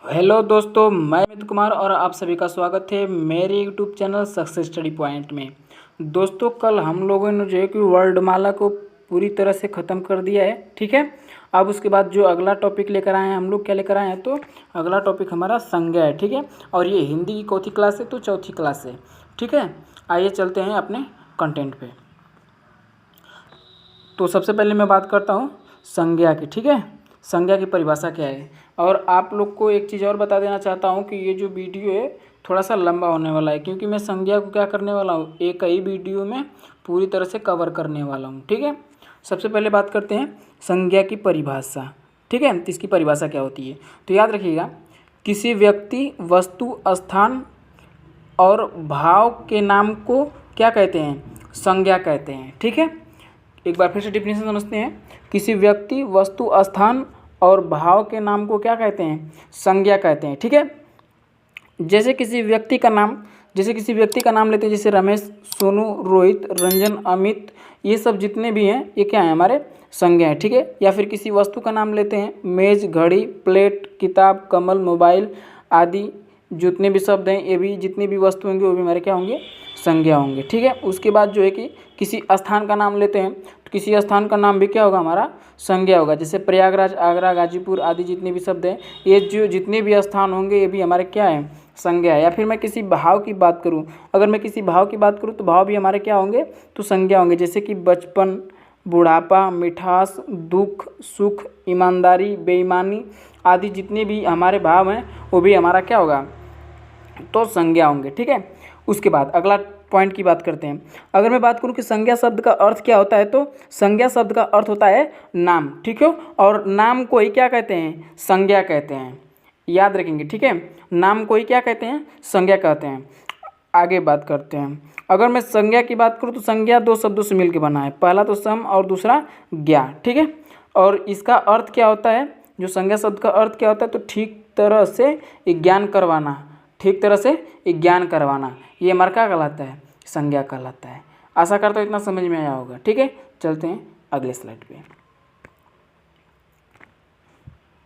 Hello दोस्तों, मैं अमित कुमार और आप सभी का स्वागत है मेरे YouTube channel success study point में। दोस्तों, कल हम लोगों ने जो है कि वर्णमाला को पूरी तरह से ख़त्म कर दिया है। ठीक है, अब उसके बाद जो अगला टॉपिक लेकर आए हैं हम लोग, क्या लेकर आए हैं, तो अगला टॉपिक हमारा संज्ञा है। ठीक है, और ये हिंदी की चौथी क्लास है, तो चौथी क्लास है। ठीक है, आइए चलते हैं अपने कंटेंट पे। तो सबसे पहले मैं बात करता हूँ संज्ञा की। ठीक है, संज्ञा की परिभाषा क्या है। और आप लोग को एक चीज़ और बता देना चाहता हूँ कि ये जो वीडियो है थोड़ा सा लंबा होने वाला है, क्योंकि मैं संज्ञा को क्या करने वाला हूँ, एक ही वीडियो में पूरी तरह से कवर करने वाला हूँ। ठीक है, सबसे पहले बात करते हैं संज्ञा की परिभाषा। ठीक है, तो इसकी परिभाषा क्या होती है, तो याद रखिएगा, किसी व्यक्ति, वस्तु, स्थान और भाव के नाम को क्या कहते हैं, संज्ञा कहते हैं। ठीक है, एक बार फिर से डिफिनेशन समझते हैं। किसी व्यक्ति, वस्तु, स्थान और भाव के नाम को क्या कहते हैं, संज्ञा कहते हैं। ठीक है, जैसे किसी व्यक्ति का नाम लेते हैं, जैसे रमेश, सोनू, रोहित, रंजन, अमित, ये सब जितने भी हैं ये क्या है, हमारे संज्ञा है। ठीक है, या फिर किसी वस्तु का नाम लेते हैं, मेज, घड़ी, प्लेट, किताब, कमल, मोबाइल आदि जितने भी शब्द हैं, ये भी जितनी भी वस्तु होंगे वो भी हमारे क्या होंगे, संज्ञा होंगे। ठीक है, उसके बाद जो है कि किसी स्थान का नाम लेते हैं, तो किसी स्थान का नाम भी क्या होगा, हमारा संज्ञा होगा। जैसे प्रयागराज, आगरा, गाजीपुर आदि जितने भी शब्द हैं, ये जो जितने भी स्थान होंगे ये भी हमारे क्या है, संज्ञा है। या फिर मैं किसी भाव की बात करूं, अगर मैं किसी भाव की बात करूं तो भाव भी हमारे क्या होंगे, तो संज्ञा होंगे। जैसे कि बचपन, बुढ़ापा, मिठास, दुख, सुख, ईमानदारी, बेईमानी आदि जितने भी हमारे भाव हैं वो भी हमारा क्या होगा, तो संज्ञा होंगे। ठीक है, उसके बाद अगला पॉइंट की बात करते हैं। अगर मैं बात करूं कि संज्ञा शब्द का अर्थ क्या होता है, तो संज्ञा शब्द का अर्थ होता है नाम। ठीक है, और नाम को ही क्या कहते हैं, संज्ञा कहते हैं, याद रखेंगे। ठीक है, नाम को ही क्या कहते हैं, संज्ञा कहते हैं। आगे बात करते हैं। अगर मैं संज्ञा की बात करूं तो संज्ञा दो शब्दों से मिलकर बना है, पहला तो सम और दूसरा ज्ञा। ठीक है, और इसका अर्थ क्या होता है, जो संज्ञा शब्द का अर्थ क्या होता है, तो ठीक तरह से ज्ञान करवाना, ठीक तरह से ज्ञान करवाना, ये हमारा क्या कहलाता है, संज्ञा कहलाता है। आशा करता हूँ इतना समझ में आया होगा। ठीक है, चलते हैं अगले स्लाइड पे।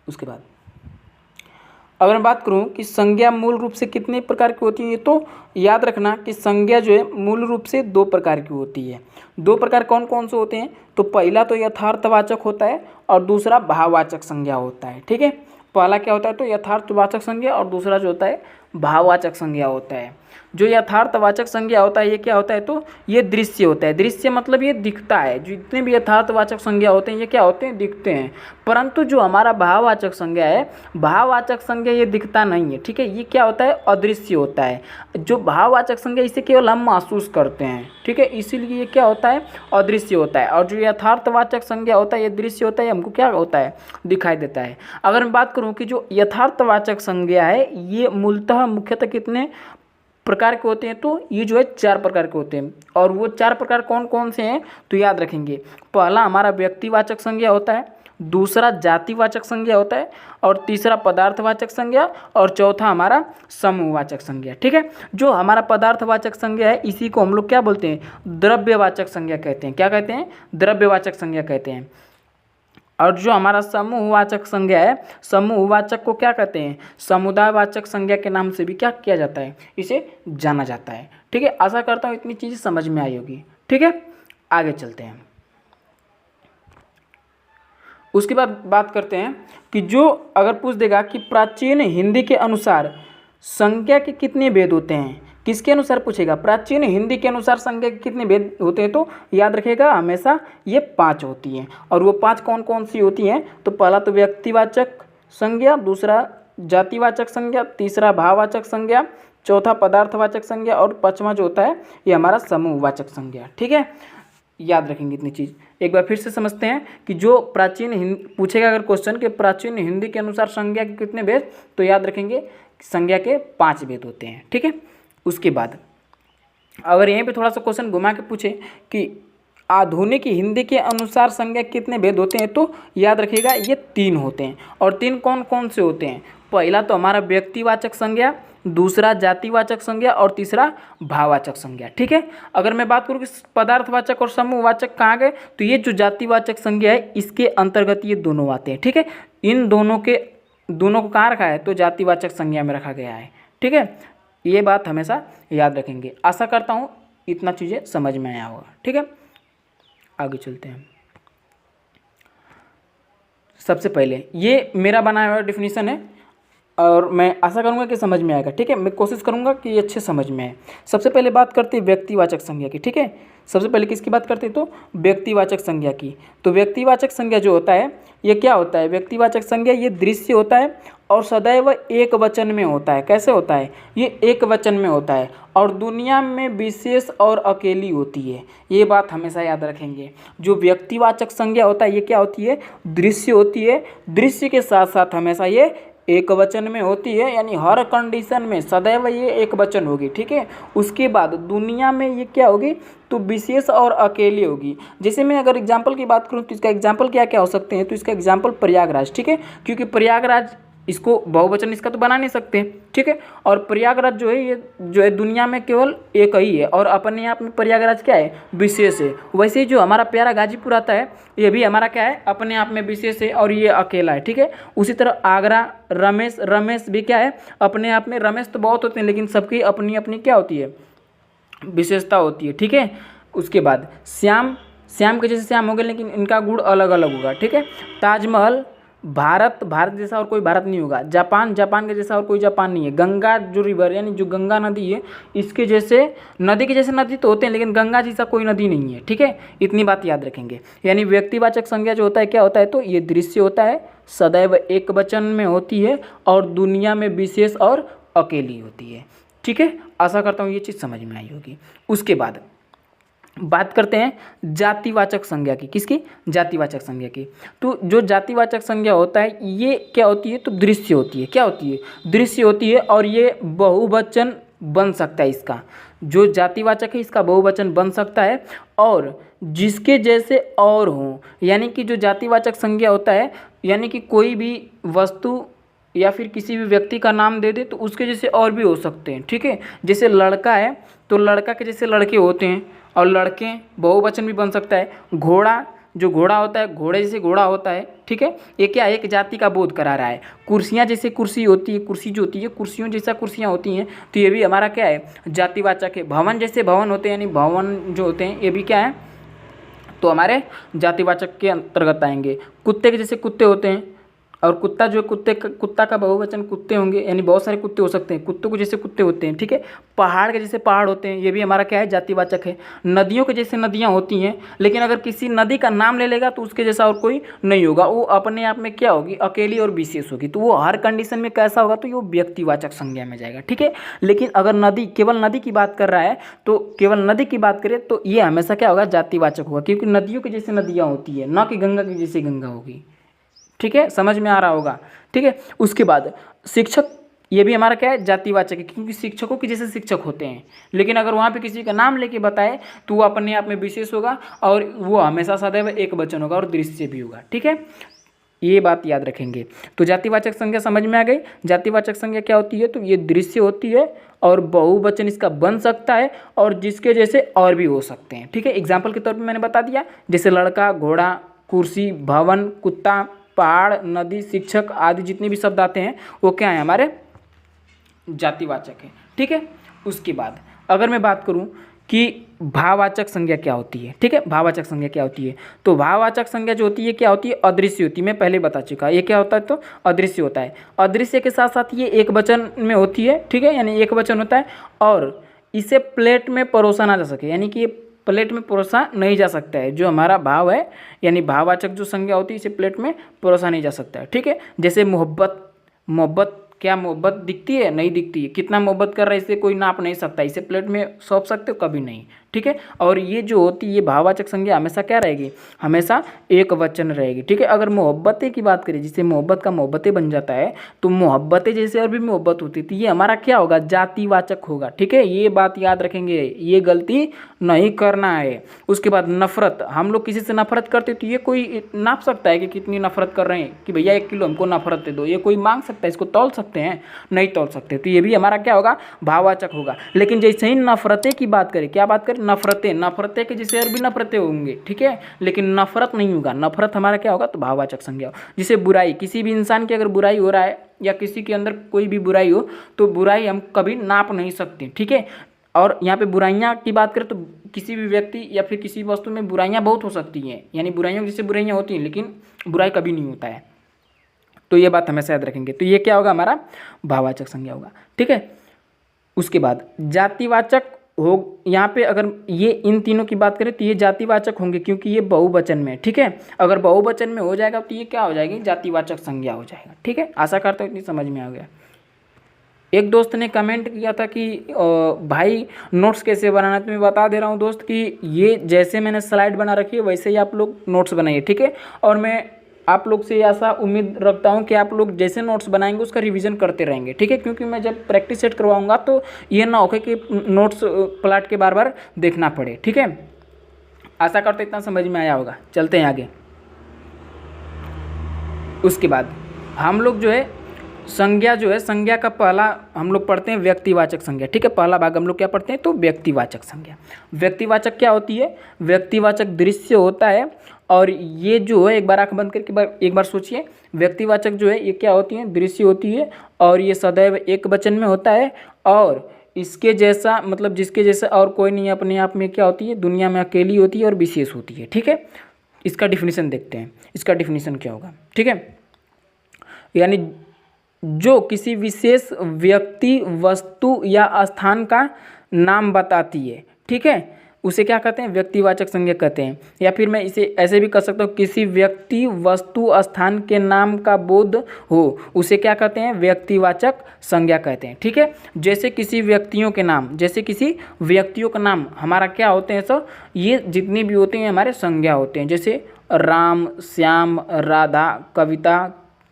उसके बाद अगर मैं बात करूं कि संज्ञा मूल रूप से कितने प्रकार की होती है, तो याद रखना कि संज्ञा जो है मूल रूप से दो प्रकार की होती है। दो प्रकार कौन कौन से होते हैं, तो पहला तो यथार्थवाचक होता है और दूसरा भाववाचक संज्ञा होता है। ठीक है, पहला क्या होता है, तो यथार्थवाचक संज्ञा, और दूसरा जो होता है भाववाचक संज्ञा होता है। जो यथार्थवाचक संज्ञा होता है ये क्या होता है, तो ये दृश्य होता है। दृश्य मतलब ये दिखता है। जितने भी यथार्थवाचक संज्ञा होते हैं ये क्या होते हैं, दिखते हैं। परंतु जो हमारा भाववाचक संज्ञा है, भाववाचक संज्ञा ये दिखता नहीं है। ठीक है, ये क्या होता है, अदृश्य होता है। जो भाववाचक संज्ञा इसे केवल हम महसूस करते हैं। ठीक है, इसीलिए ये क्या होता है, अदृश्य होता है। और जो यथार्थवाचक संज्ञा होता है ये दृश्य होता है, हमको क्या होता है, दिखाई देता है। अगर मैं बात करूँ कि जो यथार्थवाचक संज्ञा है ये मूलतः मुख्यतः कितने प्रकार के होते हैं, तो ये जो है चार प्रकार के होते हैं। और वो चार प्रकार कौन कौन से हैं, तो याद रखेंगे। पहला हमारा व्यक्तिवाचक संज्ञा होता है, दूसरा जातिवाचक संज्ञा होता है, और तीसरा पदार्थवाचक संज्ञा, और चौथा हमारा समूहवाचक संज्ञा। ठीक है, जो हमारा पदार्थवाचक संज्ञा है इसी को हम लोग क्या बोलते हैं, द्रव्यवाचक संज्ञा कहते हैं। क्या कहते हैं, द्रव्यवाचक संज्ञा कहते हैं। और जो हमारा समूहवाचक संज्ञा है, समूहवाचक को क्या कहते हैं, समुदायवाचक संज्ञा के नाम से भी क्या किया जाता है, इसे जाना जाता है। ठीक है, आशा करता हूँ इतनी चीज़ें समझ में आई होगी। ठीक है, आगे चलते हैं। उसके बाद बात करते हैं कि जो अगर पूछ देगा कि प्राचीन हिंदी के अनुसार संज्ञा के कितने भेद होते हैं, किसके अनुसार पूछेगा, प्राचीन हिंदी के अनुसार संज्ञा के कितने भेद होते हैं, तो याद रखेगा हमेशा ये 5 होती हैं। और वो 5 कौन कौन सी होती हैं, तो पहला तो व्यक्तिवाचक संज्ञा, दूसरा जातिवाचक संज्ञा, तीसरा भाववाचक संज्ञा, चौथा पदार्थवाचक संज्ञा, और पांचवा जो होता है ये हमारा समूहवाचक संज्ञा। ठीक है, याद रखेंगे इतनी चीज़। एक बार फिर से समझते हैं कि जो प्राचीन हिंदी पूछेगा अगर क्वेश्चन के प्राचीन हिंदी के अनुसार संज्ञा के कितने भेद, तो याद रखेंगे संज्ञा के 5 भेद होते हैं। ठीक है, उसके बाद अगर यहीं पे थोड़ा सा क्वेश्चन घुमा के पूछे कि आधुनिक हिंदी के अनुसार संज्ञा कितने भेद होते हैं, तो याद रखिएगा ये 3 होते हैं। और 3 कौन कौन से होते हैं, पहला तो हमारा व्यक्तिवाचक संज्ञा, दूसरा जातिवाचक संज्ञा, और तीसरा भाववाचक संज्ञा। ठीक है, अगर मैं बात करूँ कि पदार्थवाचक और समूहवाचक कहाँ गए, तो ये जो जातिवाचक संज्ञा है इसके अंतर्गत ये दोनों आते हैं। ठीक है, इन दोनों के दोनों को कहाँ रखा है, तो जातिवाचक संज्ञा में रखा गया है। ठीक है, ये बात हमेशा याद रखेंगे। आशा करता हूँ इतना चीज़ें समझ में आया होगा। ठीक है, आगे चलते हैं। सबसे पहले ये मेरा बनाया हुआ डेफिनेशन है और मैं आशा करूंगा कि समझ में आएगा। ठीक है, मैं कोशिश करूंगा कि ये अच्छे समझ में आए। सबसे पहले बात करते हैं व्यक्तिवाचक संज्ञा की। ठीक है, सबसे पहले किसकी बात करते हैं, तो व्यक्तिवाचक संज्ञा की। तो व्यक्तिवाचक संज्ञा जो होता है ये क्या होता है, व्यक्तिवाचक संज्ञा ये दृश्य होता है और सदैव एक वचन में होता है। कैसे होता है, ये एक वचन में होता है और दुनिया में विशेष और अकेली होती है। ये बात हमेशा याद रखेंगे। जो व्यक्तिवाचक संज्ञा होता है ये क्या होती है, दृश्य होती है। दृश्य के साथ साथ हमेशा ये एक वचन में होती है, यानी हर कंडीशन में सदैव ये एक वचन होगी। ठीक है, उसके बाद दुनिया में ये क्या होगी, तो विशेष और अकेली होगी। जैसे मैं अगर एग्जाम्पल की बात करूँ तो इसका एग्जाम्पल क्या क्या हो सकते हैं, तो इसका एग्जाम्पल प्रयागराज। ठीक है, क्योंकि प्रयागराज इसको बहुवचन इसका तो बना नहीं सकते। ठीक है, और प्रयागराज जो है ये जो है दुनिया में केवल एक ही है और अपने आप में प्रयागराज क्या है, विशेष है। वैसे ही जो हमारा प्यारा गाजीपुर आता है ये भी हमारा क्या है, अपने आप में विशेष है और ये अकेला है। ठीक है, उसी तरह आगरा रमेश भी क्या है, अपने आप में। रमेश तो बहुत होते हैं लेकिन सबकी अपनी अपनी क्या होती है, विशेषता होती है। ठीक है, उसके बाद श्याम के जैसे श्याम हो गए लेकिन इनका गुण अलग अलग होगा। ठीक है, ताजमहल भारत जैसा और कोई भारत नहीं होगा। जापान के जैसा और कोई जापान नहीं है। गंगा जो रिवर यानी जो गंगा नदी है इसके जैसे नदी के जैसे नदी तो होते हैं लेकिन गंगा जैसा कोई नदी नहीं है। ठीक है, इतनी बात याद रखेंगे। यानी व्यक्तिवाचक संज्ञा जो होता है क्या होता है, तो ये दृश्य होता है, सदैव एक वचन में होती है और दुनिया में विशेष और अकेली होती है। ठीक है, आशा करता हूँ ये चीज़ समझ में आई होगी। उसके बाद बात करते हैं जातिवाचक संज्ञा की। किसकी, जातिवाचक संज्ञा की। तो जो जातिवाचक संज्ञा होता है ये क्या होती है, तो दृश्य होती है। क्या होती है, दृश्य होती है और ये बहुवचन बन सकता है। इसका जो जातिवाचक है इसका बहुवचन बन सकता है और जिसके जैसे और हों, यानी कि जो जातिवाचक संज्ञा होता है यानी कि कोई भी वस्तु या फिर किसी भी व्यक्ति का नाम दे दे तो उसके जैसे और भी हो सकते हैं। ठीक है, जैसे लड़का है तो लड़का के जैसे लड़के होते हैं और लड़के बहुवचन भी बन सकता है। घोड़ा जो घोड़ा होता है घोड़े जैसे घोड़ा होता है। ठीक है, ये क्या एक जाति का बोध करा रहा है। कुर्सियाँ जैसे कुर्सी होती है, कुर्सी जो होती है कुर्सियों जैसा कुर्सियाँ होती हैं तो ये भी हमारा क्या है, जातिवाचक है। भवन जैसे भवन होते हैं यानी भवन जो होते हैं ये भी क्या है, तो हमारे जातिवाचक के अंतर्गत आएंगे। कुत्ते के जैसे कुत्ते होते हैं और कुत्ता जो कुत्ता का बहुवचन कुत्ते होंगे यानी बहुत सारे कुत्ते हो सकते हैं, कुत्तों के जैसे कुत्ते होते हैं। ठीक है, पहाड़ के जैसे पहाड़ होते हैं, ये भी हमारा क्या है, जातिवाचक है। नदियों के जैसे नदियाँ होती हैं लेकिन अगर किसी नदी का नाम ले लेगा तो उसके जैसा और कोई नहीं होगा, वो अपने आप में क्या होगी, अकेली और विशेष होगी। तो वो हर कंडीशन में कैसा होगा, तो वो व्यक्तिवाचक संज्ञा में जाएगा। ठीक है, लेकिन अगर नदी केवल नदी की बात कर रहा है तो केवल नदी की बात करें तो ये हमेशा क्या होगा, जातिवाचक होगा, क्योंकि नदियों के जैसे नदियाँ होती है, ना कि गंगा की जैसे गंगा होगी। ठीक है, समझ में आ रहा होगा। ठीक है, उसके बाद शिक्षक, ये भी हमारा क्या है, जातिवाचक है, क्योंकि शिक्षकों के जैसे शिक्षक होते हैं लेकिन अगर वहाँ पे किसी का नाम लेके बताए तो वो अपने आप में विशेष होगा और वो हमेशा सदैव एक वचन होगा और दृश्य भी होगा। ठीक है, ये बात याद रखेंगे। तो जातिवाचक संज्ञा समझ में आ गई। जातिवाचक संज्ञा क्या होती है, तो ये दृश्य होती है और बहुवचन इसका बन सकता है और जिसके जैसे और भी हो सकते हैं। ठीक है, एग्जाम्पल के तौर पर मैंने बता दिया, जैसे लड़का, घोड़ा, कुर्सी, भवन, कुत्ता, पहाड़, नदी, शिक्षक आदि जितने भी शब्द आते हैं वो क्या है, हमारे जातिवाचक है। ठीक है, उसके बाद अगर मैं बात करूं कि भाववाचक संज्ञा क्या होती है। ठीक है, भाववाचक संज्ञा क्या होती है, तो भाववाचक संज्ञा जो होती है क्या होती है, अदृश्य होती है। मैं पहले बता चुका, ये क्या होता है, तो अदृश्य होता है। अदृश्य के साथ साथ ये एक वचन में होती है। ठीक है, यानी एक वचन होता है और इसे प्लेट में परोसा ना जा सके, यानी कि ये प्लेट में परोसा नहीं जा सकता है। जो हमारा भाव है यानी भाववाचक जो संज्ञा होती है इसे प्लेट में परोसा नहीं जा सकता है। ठीक है, जैसे मोहब्बत, क्या मोहब्बत दिखती है, नहीं दिखती है। कितना मोहब्बत कर रहा है इसे कोई नाप नहीं सकता, इसे प्लेट में सौंप सकते हो, कभी नहीं। ठीक है, और ये जो होती है ये भाववाचक संज्ञा हमेशा क्या रहेगी, हमेशा एक वचन रहेगी। ठीक है, अगर मोहब्बतें की बात करें, जिससे मोहब्बत का मोहब्बतें बन जाता है तो मोहब्बतें जैसे और भी मोहब्बत होती थी, ये हमारा क्या होगा, जातिवाचक होगा। ठीक है, ये बात याद रखेंगे, ये गलती नहीं करना है। उसके बाद नफरत, हम लोग किसी से नफरत करते तो ये कोई नाप सकता है कि कितनी नफरत कर रहे हैं, कि भैया 1 किलो हमको नफरत दे दो, ये कोई मांग सकता है, इसको तौल सकते हैं, नहीं तौल सकते। तो ये भी हमारा क्या होगा, भाववाचक होगा। लेकिन जैसे ही नफरतें की बात करें, क्या बात करें, फिर नफरतें, नफरतें के जैसे और भी नफरतें होंगे, ठीक है, लेकिन नफरत नहीं होगा। नफरत हमारा क्या होगा, तो भाववाचक संज्ञा हो। जैसे बुराई, किसी भी इंसान की अगर बुराई हो रहा है या किसी के अंदर कोई भी बुराई हो तो बुराई हम कभी नाप नहीं सकते, ठीक है। और यहाँ पे बुराइयाँ की बात करें तो किसी भी व्यक्ति या फिर किसी वस्तु में बुराइयाँ बहुत हो सकती हैं, यानी बुराइयों जैसे बुराइयाँ होती हैं, लेकिन बुराई कभी नहीं होता है। तो ये बात हमेशा याद रखेंगे। तो ये क्या होगा, हमारा भाववाचक संज्ञा होगा, ठीक है। उसके बाद जातिवाचक हो, यहाँ पे अगर ये इन तीनों की बात करें तो ये जातिवाचक होंगे क्योंकि ये बहुवचन में, ठीक है। अगर बहुवचन में हो जाएगा तो ये क्या हो जाएगी, जातिवाचक संज्ञा हो जाएगा, ठीक है। आशा करता हूँ इतनी समझ में आ गया। एक दोस्त ने कमेंट किया था कि भाई नोट्स कैसे बनाना, तो मैं बता दे रहा हूँ दोस्त कि ये जैसे मैंने स्लाइड बना रखी है वैसे ही आप लोग नोट्स बनाइए, ठीक है। और मैं आप लोग से ऐसा उम्मीद रखता हूँ कि आप लोग जैसे नोट्स बनाएंगे उसका रिवीजन करते रहेंगे, ठीक है, क्योंकि मैं जब प्रैक्टिस सेट करवाऊँगा तो ये ना हो कि नोट्स पलट के बार बार देखना पड़े, ठीक है। आशा करते इतना समझ में आया होगा। चलते हैं आगे। उसके बाद हम लोग जो है संज्ञा जो है, संज्ञा का पहला हम लोग पढ़ते हैं व्यक्तिवाचक संज्ञा, ठीक है। पहला भाग हम लोग क्या पढ़ते हैं, तो व्यक्तिवाचक संज्ञा। व्यक्तिवाचक क्या होती है, व्यक्तिवाचक दृश्य होता है। और ये जो है, एक बार आंख बंद करके एक बार सोचिए, व्यक्तिवाचक जो है ये क्या होती है, दृश्य होती है। और ये सदैव एक वचन में होता है और इसके जैसा, मतलब जिसके जैसा और कोई नहीं, अपने आप में क्या होती है, दुनिया में अकेली होती है और विशेष होती है, ठीक है। इसका डिफिनीशन देखते हैं, इसका डिफिनीशन क्या होगा, ठीक है। यानी जो किसी विशेष व्यक्ति, वस्तु या स्थान का नाम बताती है, ठीक है, उसे क्या कहते हैं, व्यक्तिवाचक संज्ञा कहते हैं। या फिर मैं इसे ऐसे भी कर सकता हूँ, किसी व्यक्ति, वस्तु, स्थान के नाम का बोध हो उसे क्या कहते हैं, व्यक्तिवाचक संज्ञा कहते हैं, ठीक है। जैसे किसी व्यक्तियों के नाम, जैसे किसी व्यक्तियों का नाम हमारा क्या होते हैं सर, ये जितने भी होते हैं हमारे संज्ञा होते हैं। जैसे राम, श्याम, राधा, कविता,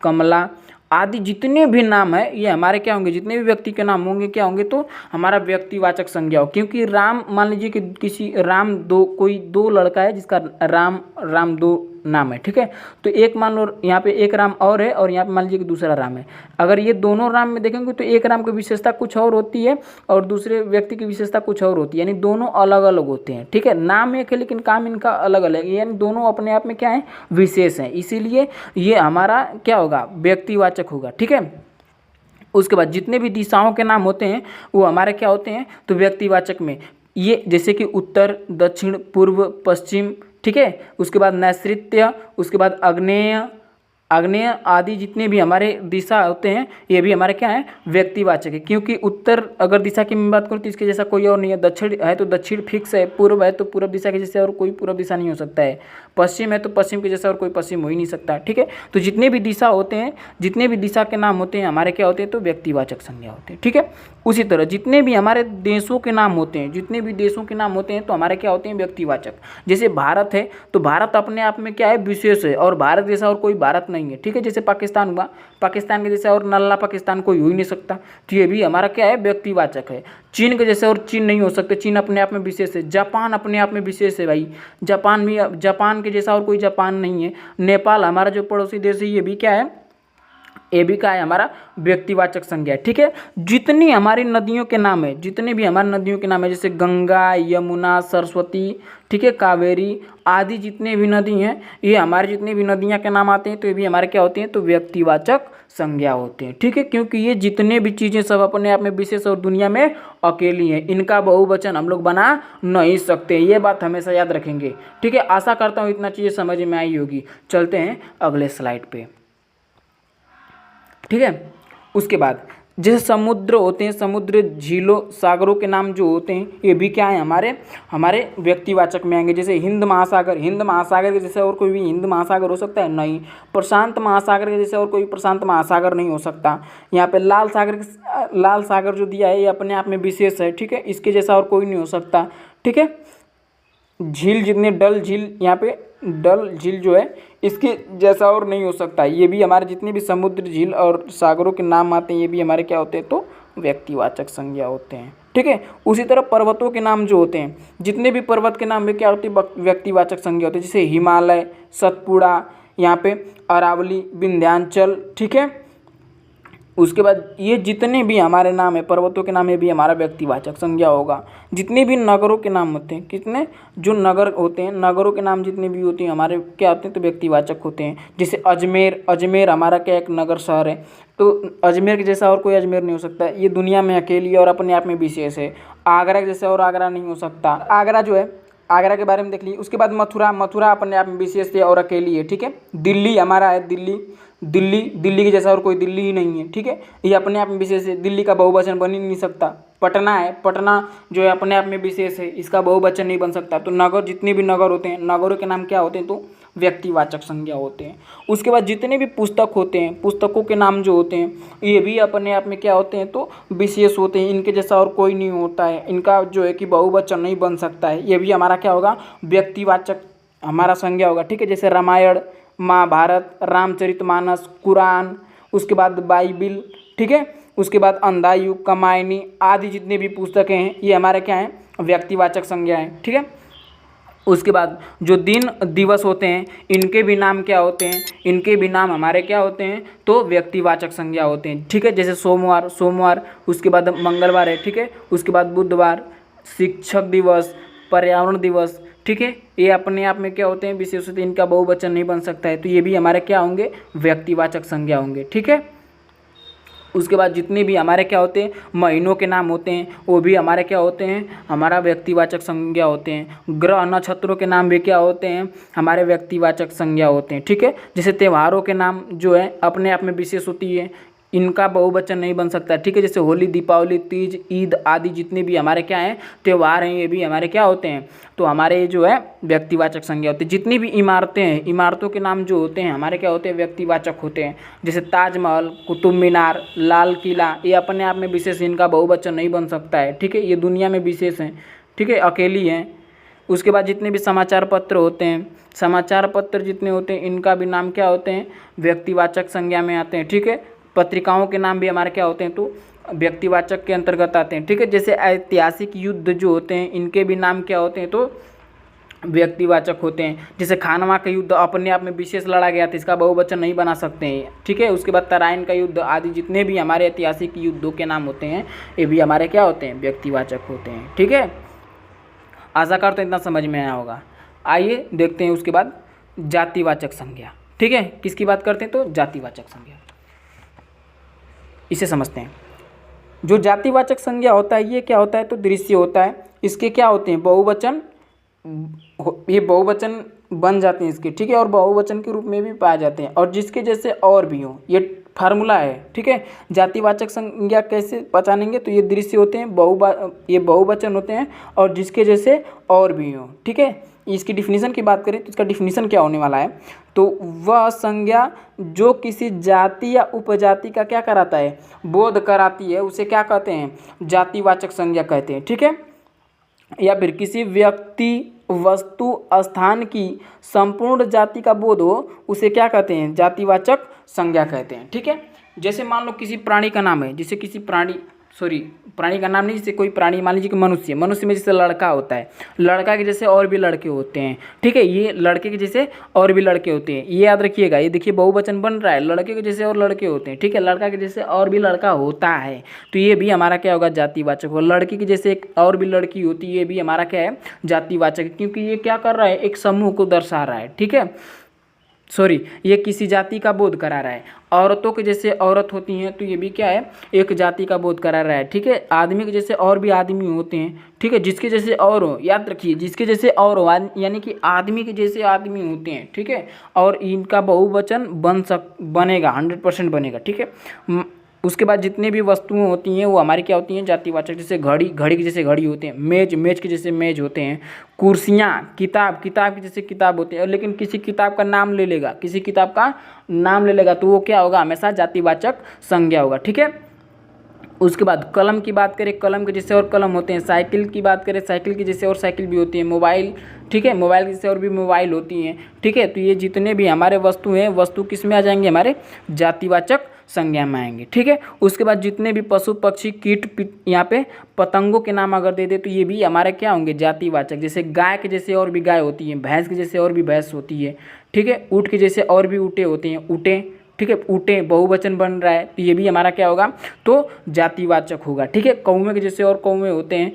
कमला आदि जितने भी नाम है ये हमारे क्या होंगे, जितने भी व्यक्ति के नाम होंगे क्या होंगे, तो हमारा व्यक्तिवाचक संज्ञा हो। क्योंकि राम, मान लीजिए कि किसी राम कोई दो लड़का है जिसका राम दो नाम है, ठीक है। तो एक मान लो यहाँ पे एक राम और है और यहाँ पे मान लीजिए कि दूसरा राम है। अगर ये दोनों राम में देखेंगे तो एक राम की विशेषता कुछ और होती है और दूसरे व्यक्ति की विशेषता कुछ और होती है, यानी दोनों अलग अलग होते हैं, ठीक है। नाम एक है लेकिन काम इनका अलग अलग है, यानी दोनों अपने आप में क्या है, विशेष हैं। इसीलिए ये हमारा क्या होगा, व्यक्तिवाचक होगा, ठीक है। उसके बाद जितने भी दिशाओं के नाम होते हैं वो हमारे क्या होते हैं, तो व्यक्तिवाचक में। ये जैसे कि उत्तर, दक्षिण, पूर्व, पश्चिम, ठीक है। उसके बाद नैऋत्य, उसके बाद आग्नेय आदि जितने भी हमारे दिशा होते हैं ये भी हमारे क्या है, व्यक्तिवाचक है। क्योंकि उत्तर अगर दिशा की मैं बात करूँ तो इसके जैसा कोई और नहीं है। दक्षिण है तो दक्षिण फिक्स है, पूर्व है तो पूर्व दिशा के जैसे और कोई पूर्व दिशा नहीं हो सकता है, पश्चिम है तो पश्चिम के जैसा और कोई पश्चिम हो ही नहीं सकता, ठीक है। तो जितने भी दिशा होते हैं, जितने भी दिशा के नाम होते हैं हमारे क्या होते हैं, तो व्यक्तिवाचक संज्ञा होते हैं, ठीक है। उसी तरह जितने भी हमारे देशों के नाम होते हैं, जितने भी देशों के नाम होते हैं तो हमारे क्या होते हैं, व्यक्तिवाचक। जैसे भारत है तो भारत अपने आप में क्या है, विशेष है और भारत जैसा और कोई भारत नहीं है, ठीक है। जैसे पाकिस्तान हुआ, पाकिस्तान के जैसा और नल्ला पाकिस्तान कोई हो ही नहीं सकता, तो ये भी हमारा क्या है, व्यक्तिवाचक है। चीन के जैसे और चीन नहीं हो सकते, चीन अपने आप में विशेष है। जापान अपने आप में विशेष है भाई, जापान भी, जापान के जैसा और कोई जापान नहीं है। नेपाल हमारा जो पड़ोसी देश है ये भी क्या है, ये भी क्या है, हमारा व्यक्तिवाचक संज्ञा है, ठीक है। जितनी हमारी नदियों के नाम है, जितने भी हमारी नदियों के नाम है, जैसे गंगा, यमुना, सरस्वती, ठीक है, कावेरी आदि जितने भी नदी हैं, ये हमारे जितने भी नदियाँ के नाम आते हैं तो ये भी हमारे क्या होते हैं, तो व्यक्तिवाचक संज्ञा होते हैं, ठीक है। क्योंकि ये जितने भी चीज़ें सब अपने आप में विशेष और दुनिया में अकेली हैं, इनका बहुवचन हम लोग बना नहीं सकते, ये बात हमेशा याद रखेंगे, ठीक है। आशा करता हूँ इतना चीज़ें समझ में आई होगी। चलते हैं अगले स्लाइड पे, ठीक है। उसके बाद जैसे समुद्र होते हैं, समुद्र, झीलों, सागरों के नाम जो होते हैं ये भी क्या है, हमारे व्यक्तिवाचक में आएंगे। जैसे हिंद महासागर, हिंद महासागर के जैसे और कोई भी हिंद महासागर हो सकता है, नहीं। प्रशांत महासागर के जैसे और कोई प्रशांत महासागर नहीं हो सकता। यहाँ पे लाल सागर जो दिया है ये अपने आप में विशेष है, ठीक है, इसके जैसा और कोई नहीं हो सकता, ठीक है। झील जितने, डल झील, यहाँ पे डल झील जो है इसके जैसा और नहीं हो सकता। ये भी हमारे जितने भी समुद्र, झील और सागरों के नाम आते हैं ये भी हमारे क्या होते हैं, तो व्यक्तिवाचक संज्ञा होते हैं, ठीक है। उसी तरह पर्वतों के नाम जो होते हैं, जितने भी पर्वत के नाम में क्या होती है, व्यक्तिवाचक संज्ञा होती है। जैसे हिमालय, सतपुड़ा, यहाँ पे अरावली, विंध्याचल, ठीक है, उसके बाद ये जितने भी हमारे नाम है, पर्वतों के नाम, ये भी हमारा व्यक्तिवाचक संज्ञा होगा। जितने भी नगरों के नाम होते हैं, कितने जो नगर होते हैं, नगरों के नाम जितने भी होते हैं हमारे क्या होते हैं, तो व्यक्तिवाचक होते हैं। जैसे अजमेर, अजमेर हमारा क्या एक नगर शहर है, तो अजमेर के जैसा और कोई अजमेर नहीं हो सकता, ये दुनिया में अकेली और अपने आप में विशेष है। आगरा के जैसा और आगरा नहीं हो सकता। आगरा जो है, आगरा के बारे में देख लीजिए। उसके बाद मथुरा, मथुरा अपने आप में विशेष है और अकेली है, ठीक है। दिल्ली हमारा है, दिल्ली, दिल्ली, दिल्ली के जैसा और कोई दिल्ली ही नहीं है, ठीक है। ये अपने आप में विशेष है, दिल्ली का बहुवचन बन ही नहीं सकता। पटना है, पटना जो है अपने आप में विशेष है, इसका बहुवचन नहीं बन सकता। तो नगर, जितने भी नगर होते हैं, नगरों के नाम क्या होते हैं, तो व्यक्तिवाचक संज्ञा होते हैं। उसके बाद जितने भी पुस्तक होते हैं, पुस्तकों के नाम जो होते हैं, ये भी अपने आप में क्या होते हैं, तो विशेष होते हैं। इनके जैसा और कोई नहीं होता है, इनका जो है कि बहुवचन नहीं बन सकता है। ये भी हमारा क्या होगा, व्यक्तिवाचक हमारा संज्ञा होगा, ठीक है। जैसे रामायण, महाभारत, रामचरितमानस, कुरान, उसके बाद बाइबिल, ठीक है। उसके बाद अंधायुग, कमायनी आदि जितने भी पुस्तकें हैं, ये हमारे क्या हैं, व्यक्तिवाचक संज्ञा हैं, ठीक है। उसके बाद जो दिन दिवस होते हैं, इनके भी नाम क्या होते हैं, इनके भी नाम हमारे क्या होते हैं, तो व्यक्तिवाचक संज्ञा होते हैं, ठीक है। जैसे सोमवार, सोमवार, उसके बाद मंगलवार है, ठीक है। उसके बाद बुधवार, शिक्षक दिवस, पर्यावरण दिवस, ठीक है। ये अपने आप में क्या होते हैं, विशेष होते हैं, इनका बहुवचन नहीं बन सकता है, तो ये भी हमारे क्या होंगे, व्यक्तिवाचक संज्ञा होंगे, ठीक है। उसके बाद जितने भी हमारे क्या होते हैं, महीनों के नाम होते हैं, वो भी हमारे क्या होते हैं, हमारा व्यक्तिवाचक संज्ञा होते हैं। ग्रह नक्षत्रों के नाम भी क्या होते हैं, हमारे व्यक्तिवाचक संज्ञा होते हैं, ठीक है। जैसे त्योहारों के नाम जो है अपने आप में विशेष होती है, इनका बहुवचन नहीं बन सकता, ठीक है। जैसे होली, दीपावली, तीज, ईद आदि जितने भी हमारे क्या हैं, त्यौहार हैं, ये भी हमारे क्या होते हैं, तो हमारे जो है व्यक्तिवाचक संज्ञा होती है। जितनी भी इमारतें हैं, इमारतों के नाम जो होते हैं हमारे क्या होते हैं, व्यक्तिवाचक होते हैं। जैसे ताजमहल, कुतुब मीनार, लाल किला, ये अपने आप में विशेष, इनका बहुवचन नहीं बन सकता है, ठीक है। ये दुनिया में विशेष हैं, ठीक है, अकेली हैं। उसके बाद जितने भी समाचार पत्र होते हैं, समाचार पत्र जितने होते हैं, इनका भी नाम क्या होते हैं, व्यक्तिवाचक संज्ञा में आते हैं, ठीक है। पत्रिकाओं के नाम भी हमारे क्या होते हैं, तो व्यक्तिवाचक के अंतर्गत आते हैं, ठीक है। जैसे ऐतिहासिक युद्ध जो होते हैं, इनके भी नाम क्या होते हैं, तो व्यक्तिवाचक होते हैं। जैसे खानवा का युद्ध अपने आप में विशेष लड़ा गया था, इसका बहुवचन नहीं बना सकते हैं, ठीक है। उसके बाद तराइन का युद्ध आदि जितने भी हमारे ऐतिहासिक युद्धों के नाम होते हैं, ये भी हमारे क्या होते हैं, व्यक्तिवाचक होते हैं, ठीक है। आशा करते हैं इतना समझ में आया होगा। आइए देखते हैं उसके बाद जातिवाचक संज्ञा, ठीक है। किसकी बात करते हैं, तो जातिवाचक संज्ञा, इसे समझते हैं। जो जातिवाचक संज्ञा होता है, ये क्या होता है, तो दृश्य होता है। इसके क्या होते हैं, बहुवचन, ये बहुवचन बन जाते हैं इसके, ठीक है, और बहुवचन के रूप में भी पाए जाते हैं, और जिसके जैसे और भी हो, ये फार्मूला है, ठीक है। जातिवाचक संज्ञा कैसे पहचानेंगे, तो ये दृश्य होते हैं, ये बहुवचन होते हैं, और जिसके जैसे और भी हो, ठीक है। इसकी डिफिनीशन की बात करें तो इसका डिफिनीशन क्या होने वाला है, तो वह संज्ञा जो किसी जाति या उपजाति का क्या कराता है, बोध कराती है, उसे क्या कहते हैं, जातिवाचक संज्ञा कहते हैं, ठीक है। या फिर किसी व्यक्ति, वस्तु, स्थान की संपूर्ण जाति का बोध हो, उसे क्या कहते हैं, जातिवाचक संज्ञा कहते हैं, ठीक है। जैसे मान लो किसी प्राणी का नाम है, जैसे किसी प्राणी का नाम नहीं, जैसे कोई प्राणी, मान लीजिए कि मनुष्य, मनुष्य में जैसे लड़का होता है, लड़का के जैसे और भी लड़के होते हैं, ठीक है। ये लड़के के जैसे और भी लड़के होते हैं, ये याद रखिएगा। ये देखिए बहुवचन बन रहा है, लड़के के जैसे और लड़के होते हैं, ठीक है। लड़का के जैसे और भी लड़का होता है, तो ये भी हमारा क्या होगा, जातिवाचक होगा। लड़की के जैसे एक और भी लड़की होती है, ये भी हमारा क्या है, जातिवाचक, क्योंकि ये क्या कर रहा है, एक समूह को दर्शा रहा है, ठीक है। ये किसी जाति का बोध करा रहा है। औरतों के जैसे औरत होती हैं, तो ये भी क्या है, एक जाति का बोध करा रहा है, ठीक है। आदमी के जैसे और भी आदमी होते हैं, ठीक है, जिसके जैसे और हो, याद रखिए, जिसके जैसे और हो, यानी कि आदमी के जैसे आदमी होते हैं, ठीक है। और इनका बहुवचन बनेगा, 100% बनेगा, ठीक है। उसके बाद जितने भी वस्तुएं होती हैं वो हमारी क्या होती हैं, जातिवाचक। जैसे घड़ी, घड़ी के जैसे घड़ी होते हैं, मेज, मेज के जैसे मेज होते हैं, कुर्सियाँ, किताब, किताब के जैसे किताब होते हैं। लेकिन किसी किताब का नाम ले लेगा, किसी किताब का नाम ले लेगा, तो वो क्या होगा, हमेशा जातिवाचक संज्ञा होगा, ठीक है। उसके बाद कलम की बात करें, कलम के जैसे और कलम होते हैं। साइकिल की बात करें, साइकिल के जैसे और साइकिल भी होती है। मोबाइल, ठीक है, मोबाइल के जैसे और भी मोबाइल होती हैं, ठीक है। तो ये जितने भी हमारे वस्तु हैं, वस्तु किस में आ जाएंगे, हमारे जातिवाचक संज्ञा में आएंगे, ठीक है। उसके बाद जितने भी पशु, पक्षी, कीट, यहाँ पे पतंगों के नाम अगर दे दे, तो ये भी हमारे क्या होंगे, जातिवाचक। जैसे गाय के जैसे और भी गाय होती है, भैंस के जैसे और भी भैंस होती है, ठीक है। ऊँट के जैसे और भी ऊँटें होती हैं, ऊँटें, ठीक है। ऊँटें बहुवचन बन रहा है तो ये भी हमारा क्या होगा, तो जातिवाचक होगा, ठीक है। कौवे के जैसे और कौवे होते हैं,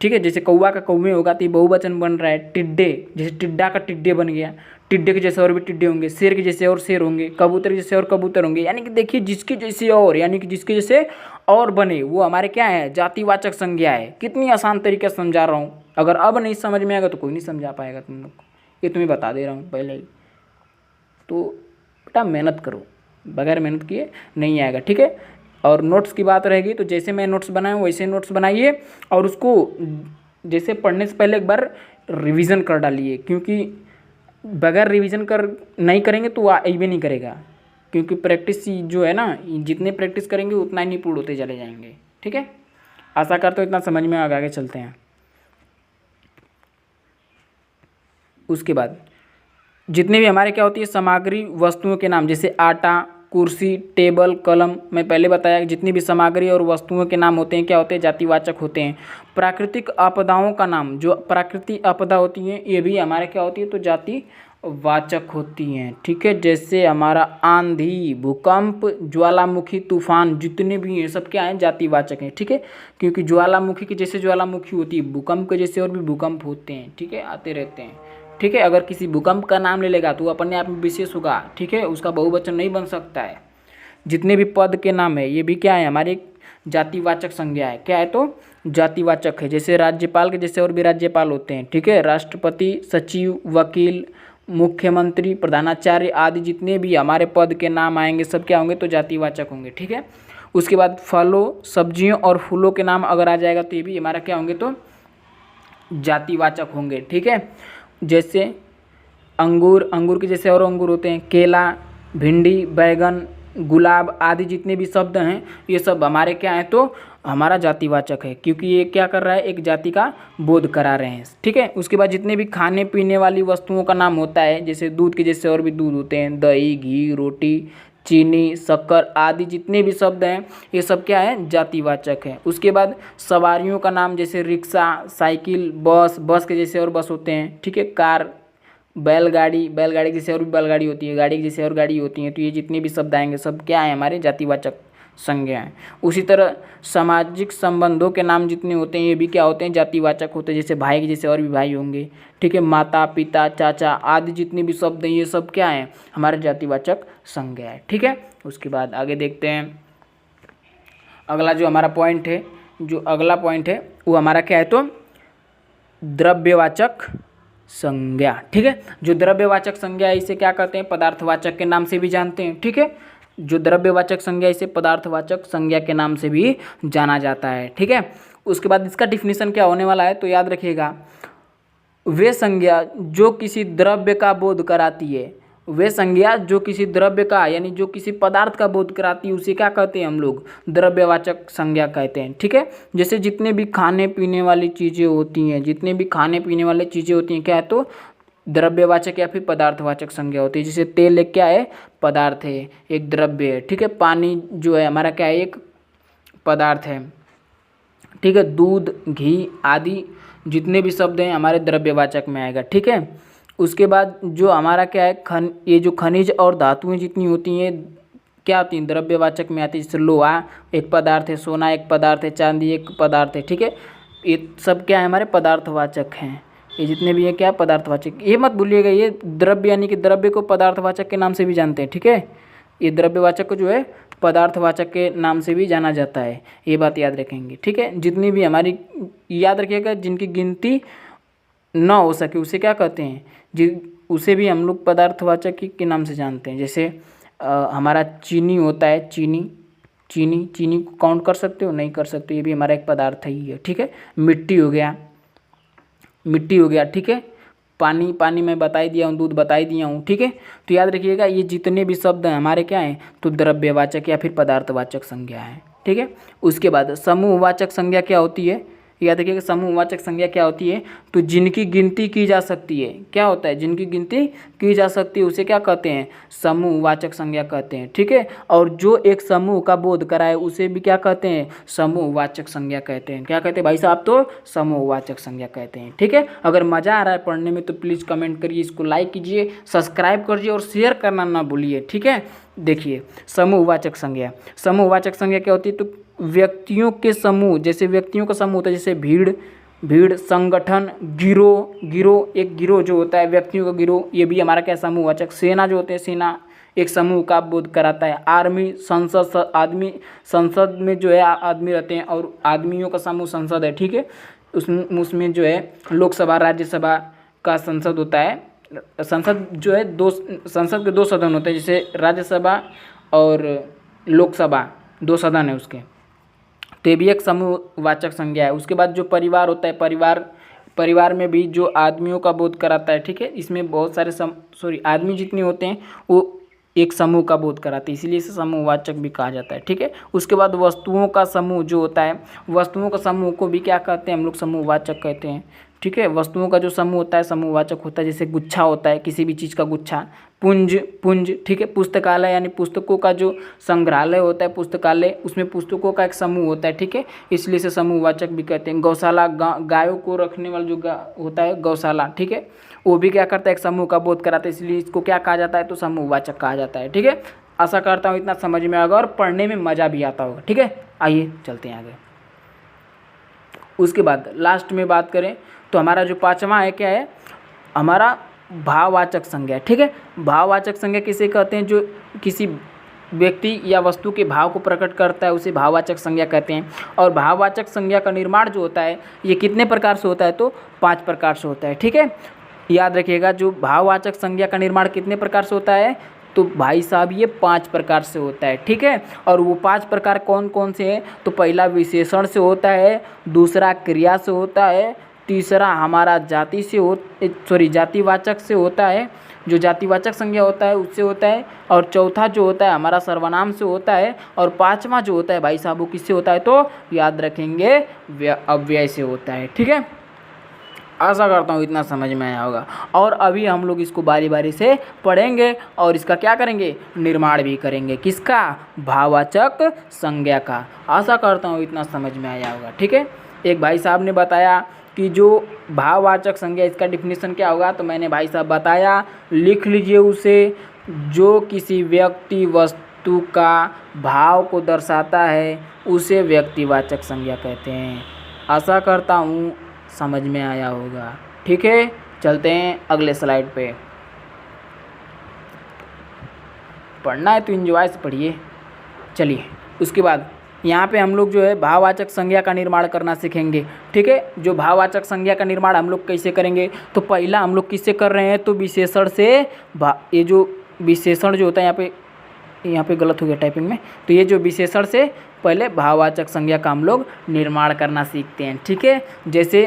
ठीक है, जैसे कौवा का कौवे होगा तो ये बहुवचन बन रहा है। टिड्डे, जैसे टिड्डा का टिड्डे बन गया, टिड्डे के जैसे और भी टिड्डे होंगे, शेर के जैसे और शेर होंगे, कबूतर के जैसे और कबूतर होंगे। यानी कि देखिए जिसके जैसे और, यानी कि जिसके जैसे और बने वो हमारे क्या है, जातिवाचक संज्ञा है। कितनी आसान तरीके से समझा रहा हूँ। अगर अब नहीं समझ में आएगा तो कोई नहीं समझा पाएगा तुम लोग को, ये तुम्हें बता दे रहा हूँ पहले ही। तो बेटा मेहनत करो, बगैर मेहनत किए नहीं आएगा, ठीक है। और नोट्स की बात रहेगी तो जैसे मैं नोट्स बनाया वैसे नोट्स बनाइए और उसको जैसे पढ़ने से पहले एक बार रिवीजन कर डालिए, क्योंकि बगैर रिवीजन कर नहीं करेंगे तो भी नहीं करेगा, क्योंकि प्रैक्टिस जो है ना, जितने प्रैक्टिस करेंगे उतना ही निपुण होते चले जाएंगे, ठीक है। आशा करते हो इतना समझ में आगे चलते हैं। उसके बाद जितने भी हमारे क्या होती है सामग्री वस्तुओं के नाम, जैसे आटा, कुर्सी, टेबल, कलम, मैं पहले बताया कि जितनी भी सामग्री और वस्तुओं के नाम होते हैं क्या होते हैं, जातिवाचक होते हैं। प्राकृतिक आपदाओं का नाम, जो प्राकृतिक आपदा होती हैं ये भी हमारे क्या होती है, तो जातिवाचक होती हैं, ठीक है। जैसे हमारा आंधी, भूकंप, ज्वालामुखी, तूफान, जितने भी हैं सब क्या हैं, जातिवाचक हैं, ठीक है। क्योंकि ज्वालामुखी के जैसे ज्वालामुखी होती है, भूकंप के जैसे और भी भूकंप होते हैं, ठीक है, आते रहते हैं, ठीक है। अगर किसी भूकंप का नाम ले लेगा तो वो अपने आप में विशेष होगा, ठीक है, उसका बहुवचन नहीं बन सकता है। जितने भी पद के नाम है ये भी क्या है, हमारे जातिवाचक संज्ञा है, क्या है, तो जातिवाचक है। जैसे राज्यपाल के जैसे और भी राज्यपाल होते हैं, ठीक है। राष्ट्रपति, सचिव, वकील, मुख्यमंत्री, प्रधानाचार्य आदि जितने भी हमारे पद के नाम आएंगे सब क्या होंगे, तो जातिवाचक होंगे, ठीक है। उसके बाद फलों, सब्जियों और फूलों के नाम अगर आ जाएगा तो ये भी हमारा क्या होंगे, तो जातिवाचक होंगे, ठीक है। जैसे अंगूर, अंगूर के जैसे और अंगूर होते हैं, केला, भिंडी, बैगन, गुलाब आदि जितने भी शब्द हैं ये सब हमारे क्या हैं, तो हमारा जातिवाचक है, क्योंकि ये क्या कर रहा है, एक जाति का बोध करा रहे हैं, ठीक है। उसके बाद जितने भी खाने पीने वाली वस्तुओं का नाम होता है, जैसे दूध के जैसे और भी दूध होते हैं, दही, घी, रोटी, चीनी, शक्कर आदि जितने भी शब्द हैं ये सब क्या है, जातिवाचक है। उसके बाद सवारियों का नाम, जैसे रिक्शा, साइकिल, बस, बस के जैसे और बस होते हैं, ठीक है। कार, बैलगाड़ी, बैलगाड़ी जैसे और भी बैलगाड़ी होती है, गाड़ी के जैसे और गाड़ी होती है। तो ये जितने भी शब्द आएंगे सब क्या है, हमारे जातिवाचक संज्ञा है। उसी तरह सामाजिक संबंधों के नाम जितने होते हैं ये भी क्या होते हैं, जातिवाचक होते हैं। जैसे भाई के जैसे और भी भाई होंगे, ठीक है। माता, पिता, चाचा आदि जितने भी शब्द हैं ये सब क्या है, हमारे जातिवाचक संज्ञा है, ठीक है। उसके बाद आगे देखते हैं अगला जो हमारा पॉइंट है, जो अगला पॉइंट है वो हमारा क्या है, तो द्रव्यवाचक संज्ञा, ठीक है। जो द्रव्यवाचक संज्ञा है इसे क्या कहते हैं, पदार्थवाचक के नाम से भी जानते हैं, ठीक है। जो द्रव्यवाचक संज्ञा इसे पदार्थवाचक संज्ञा के नाम से भी जाना जाता है, ठीक है। उसके बाद इसका डिफिनीशन क्या होने वाला है, तो याद रखिएगा, वे संज्ञा जो किसी द्रव्य का बोध कराती है, वे संज्ञा जो किसी द्रव्य का यानी जो किसी पदार्थ का बोध कराती है उसे क्या कहते हैं, हम लोग द्रव्यवाचक संज्ञा कहते हैं, ठीक है। जैसे जितने भी खाने पीने वाली चीज़ें होती हैं, जितने भी खाने पीने वाली चीज़ें होती हैं क्या है, तो द्रव्यवाचक या फिर पदार्थवाचक संज्ञा होती है। जैसे तेल एक क्या है, पदार्थ है, एक द्रव्य है, ठीक है। पानी जो है हमारा क्या है, एक पदार्थ है, ठीक है। दूध, घी आदि जितने भी शब्द हैं हमारे द्रव्यवाचक में आएगा, ठीक है। उसके बाद जो हमारा क्या है, ये जो खनिज और धातुएं जितनी होती हैं क्या होती हैं, द्रव्यवाचक में आती है। जैसे लोहा एक पदार्थ है, सोना एक पदार्थ है, चांदी एक पदार्थ है, ठीक है। ये सब क्या है, हमारे पदार्थवाचक हैं। ये जितने भी हैं क्या है, पदार्थवाचक। ये मत भूलिएगा, ये द्रव्य यानी कि द्रव्य को पदार्थवाचक के नाम से भी जानते हैं, ठीक है। ये द्रव्यवाचक को जो है पदार्थवाचक के नाम से भी जाना जाता है, ये बात याद रखेंगे, ठीक है। जितनी भी हमारी, याद रखिएगा, जिनकी गिनती ना हो सके उसे क्या कहते हैं, उसे भी हम लोग पदार्थवाचक के नाम से जानते हैं। जैसे हमारा चीनी होता है, चीनी को काउंट कर सकते हो, नहीं कर सकते, ये भी हमारा एक पदार्थ ही है, ठीक है। मिट्टी हो गया, ठीक है। पानी मैं बता ही दिया हूँ, दूध बता ही दिया हूँ, ठीक है। तो याद रखिएगा ये जितने भी शब्द हैं हमारे क्या हैं, तो द्रव्यवाचक या फिर पदार्थवाचक संज्ञा है, ठीक है। उसके बाद समूहवाचक संज्ञा क्या होती है, याद रखिएगा समूहवाचक संज्ञा क्या होती है, तो जिनकी गिनती की जा सकती है, क्या होता है, जिनकी गिनती की जा सकती है उसे क्या कहते हैं, समूहवाचक संज्ञा कहते हैं। ठीक है, और जो एक समूह का बोध कराए उसे भी क्या कहते हैं, समूहवाचक संज्ञा कहते हैं। क्या कहते हैं भाई साहब, तो समूहवाचक संज्ञा कहते हैं। ठीक है, अगर मज़ा आ रहा है पढ़ने में तो प्लीज़ कमेंट करिए, इसको लाइक कीजिए, सब्सक्राइब करिए और शेयर करना ना भूलिए। ठीक है, देखिए समूहवाचक संज्ञा, समूहवाचक संज्ञा क्या होती है, तो व्यक्तियों के समूह, जैसे व्यक्तियों का समूह होता है, जैसे भीड़, संगठन, गिरोह, एक गिरोह जो होता है व्यक्तियों का गिरोह, ये भी हमारा क्या समूहवाचक। सेना जो होते हैं, सेना एक समूह का बोध कराता है। आर्मी, संसद, आदमी, संसद में जो है आदमी रहते हैं और आदमियों का समूह संसद है। ठीक है, उसमें जो है लोकसभा, राज्यसभा का संसद होता है। संसद जो है संसद के 2 सदन होते हैं, जैसे राज्यसभा और लोकसभा 2 सदन है उसके, तो ये भी एक समूहवाचक संज्ञा है। उसके बाद जो परिवार होता है, परिवार में भी जो आदमियों का बोध कराता है। ठीक है, इसमें बहुत सारे आदमी जितने होते हैं वो एक समूह का बोध कराते हैं, इसीलिए इसे समूहवाचक भी कहा जाता है। ठीक है, उसके बाद वस्तुओं का समूह जो होता है, वस्तुओं का समूह को भी क्या कहते हैं हम लोग, समूहवाचक कहते हैं। ठीक है, वस्तुओं का जो समूह होता है समूहवाचक होता है। जैसे गुच्छा होता है, किसी भी चीज़ का गुच्छा, पुंज। ठीक है, पुस्तकालय यानी पुस्तकों का जो संग्रहालय होता है, पुस्तकालय, उसमें पुस्तकों का एक समूह होता है। ठीक है, इसलिए इसे समूहवाचक भी कहते हैं। गौशाला, गायों को रखने वाला जो होता है गौशाला, ठीक है, वो भी क्या करता है, एक समूह का बोध कराता है, इसलिए इसको क्या कहा जाता है, तो समूहवाचक कहा जाता है। ठीक है, आशा करता हूँ इतना समझ में आएगा और पढ़ने में मज़ा भी आता होगा। ठीक है, आइए चलते हैं आगे। उसके बाद लास्ट में बात करें तो हमारा जो 5वां है क्या है, हमारा भाववाचक संज्ञा। ठीक है, भाववाचक संज्ञा किसे कहते हैं, जो किसी व्यक्ति या वस्तु के भाव को प्रकट करता है उसे भाववाचक संज्ञा कहते हैं। और भाववाचक संज्ञा का निर्माण जो होता है ये कितने प्रकार से होता है, तो 5 प्रकार से होता है। ठीक है, याद रखिएगा, जो भाववाचक संज्ञा का निर्माण कितने प्रकार से होता है, तो भाई साहब ये 5 प्रकार से होता है। ठीक है, और वो 5 प्रकार कौन कौन से हैं, तो पहला विशेषण से होता है, दूसरा क्रिया से होता है, तीसरा हमारा जातिवाचक से होता है, जो जातिवाचक संज्ञा होता है उससे होता है, और चौथा जो होता है हमारा सर्वनाम से होता है, और 5वां जो होता है भाई साहब वो किससे होता है, तो याद रखेंगे अव्यय से होता है। ठीक है, आशा करता हूँ इतना समझ में आया होगा। और अभी हम लोग इसको बारी बारी से पढ़ेंगे और इसका क्या करेंगे, निर्माण भी करेंगे, किसका, भाववाचक संज्ञा का। आशा करता हूँ इतना समझ में आया होगा। ठीक है, एक भाई साहब ने बताया कि जो भाववाचक संज्ञा इसका डिफिनीशन क्या होगा, तो मैंने भाई साहब बताया, लिख लीजिए उसे, जो किसी व्यक्ति वस्तु का भाव को दर्शाता है उसे व्यक्तिवाचक संज्ञा कहते हैं। आशा करता हूँ समझ में आया होगा। ठीक है, चलते हैं अगले स्लाइड पे। पढ़ना है तो एंजॉय से पढ़िए। चलिए, उसके बाद यहाँ पे हम लोग जो है भाववाचक संज्ञा का निर्माण करना सीखेंगे। ठीक है, जो भाववाचक संज्ञा का निर्माण हम लोग कैसे करेंगे, तो पहला हम लोग किससे कर रहे हैं, तो विशेषण से। ये जो विशेषण जो होता है, यहाँ पे गलत हो गया टाइपिंग में, तो ये जो विशेषण से पहले भाववाचक संज्ञा का हम लोग निर्माण करना सीखते हैं। ठीक है, जैसे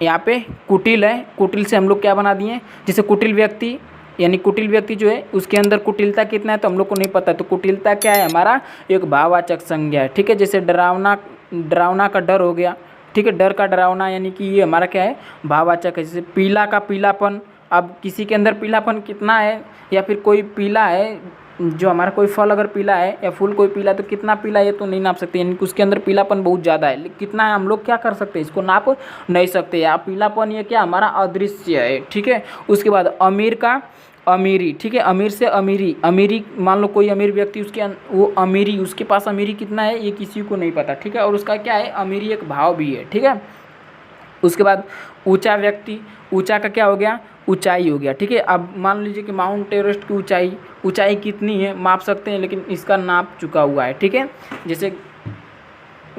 यहाँ पे कुटिल है, कुटिल से हम लोग क्या बना दिए, जैसे कुटिल व्यक्ति, यानी कुटिल व्यक्ति जो है उसके अंदर कुटिलता कितना है तो हम लोग को नहीं पता, तो कुटिलता क्या है, हमारा एक भाववाचक संज्ञा है। ठीक है, जैसे डरावना का डर हो गया। ठीक है, डर का डरावना यानी कि ये हमारा क्या है, भाववाचक है। जैसे पीला का पीलापन, अब किसी के अंदर पीलापन कितना है, या फिर कोई पीला है, जो हमारा कोई फल अगर पीला है या फूल कोई पीला है तो कितना पीला है ये तो नहीं नाप सकते, यानी कि उसके अंदर पीलापन बहुत ज़्यादा है, लेकिन कितना है हम लोग क्या कर सकते हैं, इसको नाप नहीं सकते। या पीलापन ये क्या, हमारा अदृश्य है। ठीक है, उसके बाद अमीर का अमीरी। ठीक है, अमीर से अमीरी मान लो कोई अमीर व्यक्ति, वो अमीरी, उसके पास अमीरी कितना है ये किसी को नहीं पता। ठीक है, और उसका क्या है, अमीरी एक भाव भी है। ठीक है, उसके बाद ऊंचा व्यक्ति, ऊंचा का क्या हो गया, ऊंचाई हो गया। ठीक है, अब मान लीजिए कि माउंट एवरेस्ट की ऊंचाई कितनी है माप सकते हैं, लेकिन इसका नाप चुका हुआ है। ठीक है, जैसे